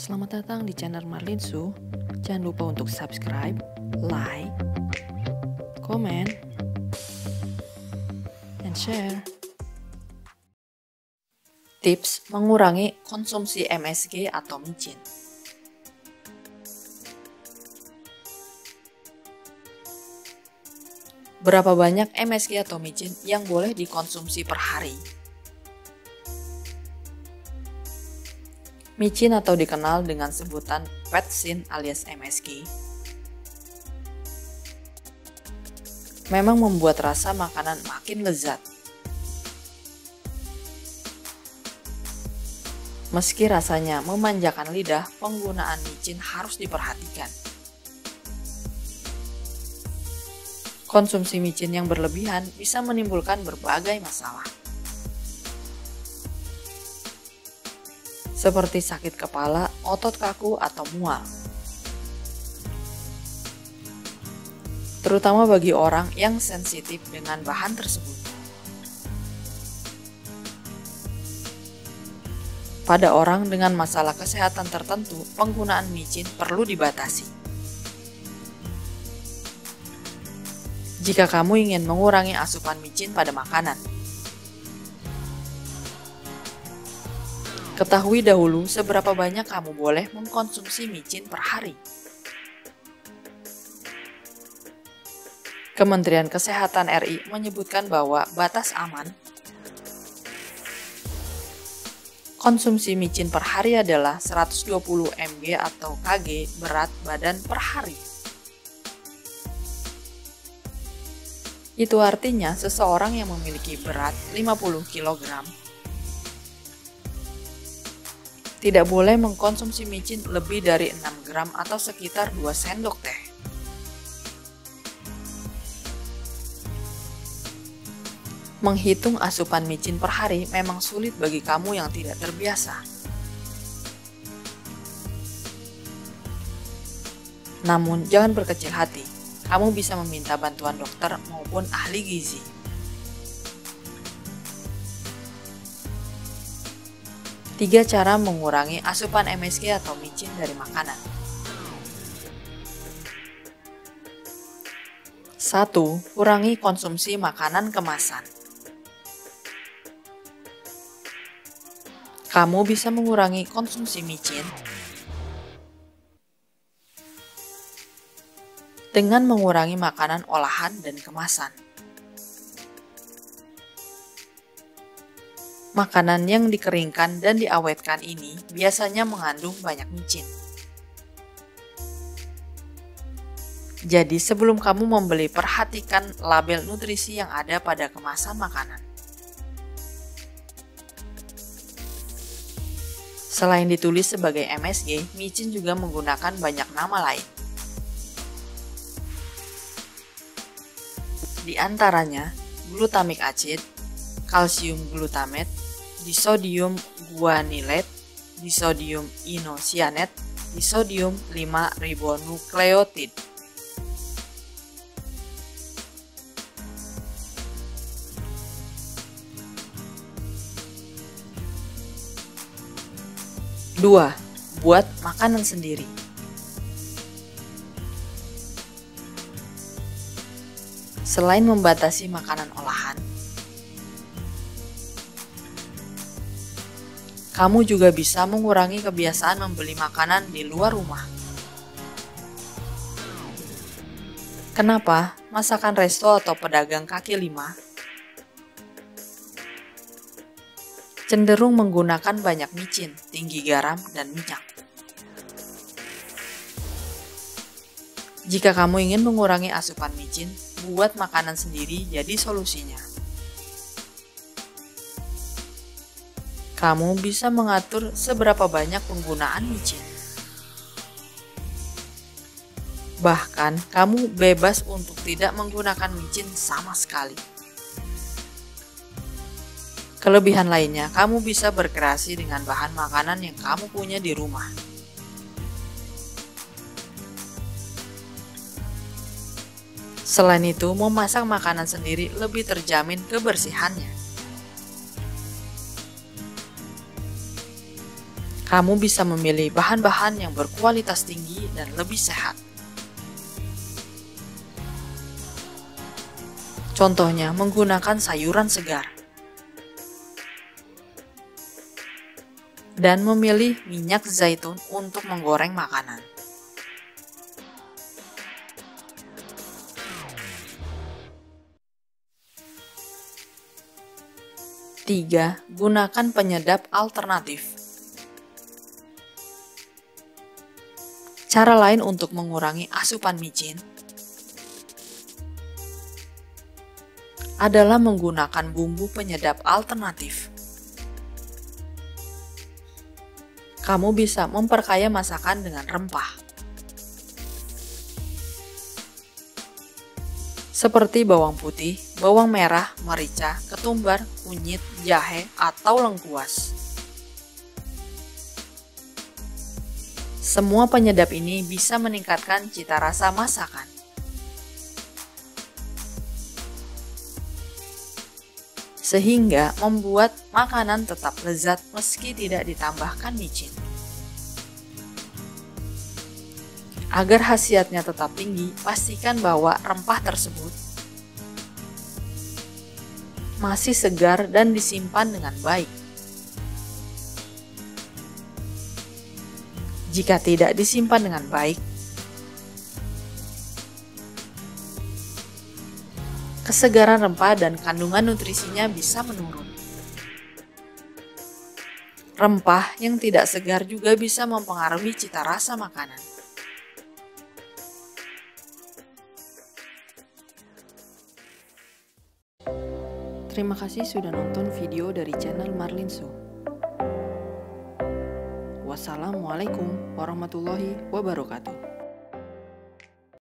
Selamat datang di channel Marlinsu. Jangan lupa untuk subscribe, like, komen, and share. Tips mengurangi konsumsi MSG atau micin. Berapa banyak MSG atau micin yang boleh dikonsumsi per hari? Micin atau dikenal dengan sebutan petsin alias MSG memang membuat rasa makanan makin lezat. Meski rasanya memanjakan lidah, penggunaan micin harus diperhatikan. Konsumsi micin yang berlebihan bisa menimbulkan berbagai masalah, seperti sakit kepala, otot kaku, atau mual. Terutama bagi orang yang sensitif dengan bahan tersebut. Pada orang dengan masalah kesehatan tertentu, penggunaan micin perlu dibatasi. Jika kamu ingin mengurangi asupan micin pada makanan, ketahui dahulu seberapa banyak kamu boleh mengkonsumsi micin per hari. Kementerian Kesehatan RI menyebutkan bahwa batas aman konsumsi micin per hari adalah 120 mg atau kg berat badan per hari. Itu artinya seseorang yang memiliki berat 50 kg tidak boleh mengkonsumsi micin lebih dari 6 gram atau sekitar 2 sendok teh. Menghitung asupan micin per hari memang sulit bagi kamu yang tidak terbiasa. Namun jangan berkecil hati, kamu bisa meminta bantuan dokter maupun ahli gizi. Tiga cara mengurangi asupan MSG atau micin dari makanan. 1. Kurangi konsumsi makanan kemasan. Kamu bisa mengurangi konsumsi micin dengan mengurangi makanan olahan dan kemasan. Makanan yang dikeringkan dan diawetkan ini biasanya mengandung banyak micin. Jadi sebelum kamu membeli, perhatikan label nutrisi yang ada pada kemasan makanan. Selain ditulis sebagai MSG, micin juga menggunakan banyak nama lain. Di antaranya glutamik acid, kalsium glutamate, disodium guanilate, disodium inoscianate, disodium 5-ribonukleotide. Dua, buat makanan sendiri. Selain membatasi makanan olahan, kamu juga bisa mengurangi kebiasaan membeli makanan di luar rumah. Kenapa? Masakan resto atau pedagang kaki lima cenderung menggunakan banyak micin, tinggi garam, dan minyak. Jika kamu ingin mengurangi asupan micin, buat makanan sendiri jadi solusinya. Kamu bisa mengatur seberapa banyak penggunaan micin. Bahkan, kamu bebas untuk tidak menggunakan micin sama sekali. Kelebihan lainnya, kamu bisa berkreasi dengan bahan makanan yang kamu punya di rumah. Selain itu, memasak makanan sendiri lebih terjamin kebersihannya. Kamu bisa memilih bahan-bahan yang berkualitas tinggi dan lebih sehat. Contohnya menggunakan sayuran segar. Dan memilih minyak zaitun untuk menggoreng makanan. Tiga, gunakan penyedap alternatif. Cara lain untuk mengurangi asupan micin adalah menggunakan bumbu penyedap alternatif. Kamu bisa memperkaya masakan dengan rempah, seperti bawang putih, bawang merah, merica, ketumbar, kunyit, jahe, atau lengkuas. Semua penyedap ini bisa meningkatkan cita rasa masakan. Sehingga membuat makanan tetap lezat meski tidak ditambahkan micin. Agar khasiatnya tetap tinggi, pastikan bahwa rempah tersebut masih segar dan disimpan dengan baik. Jika tidak disimpan dengan baik, kesegaran rempah dan kandungan nutrisinya bisa menurun. Rempah yang tidak segar juga bisa mempengaruhi cita rasa makanan. Terima kasih sudah nonton video dari channel Marlin Show. Wassalamualaikum warahmatullahi wabarakatuh.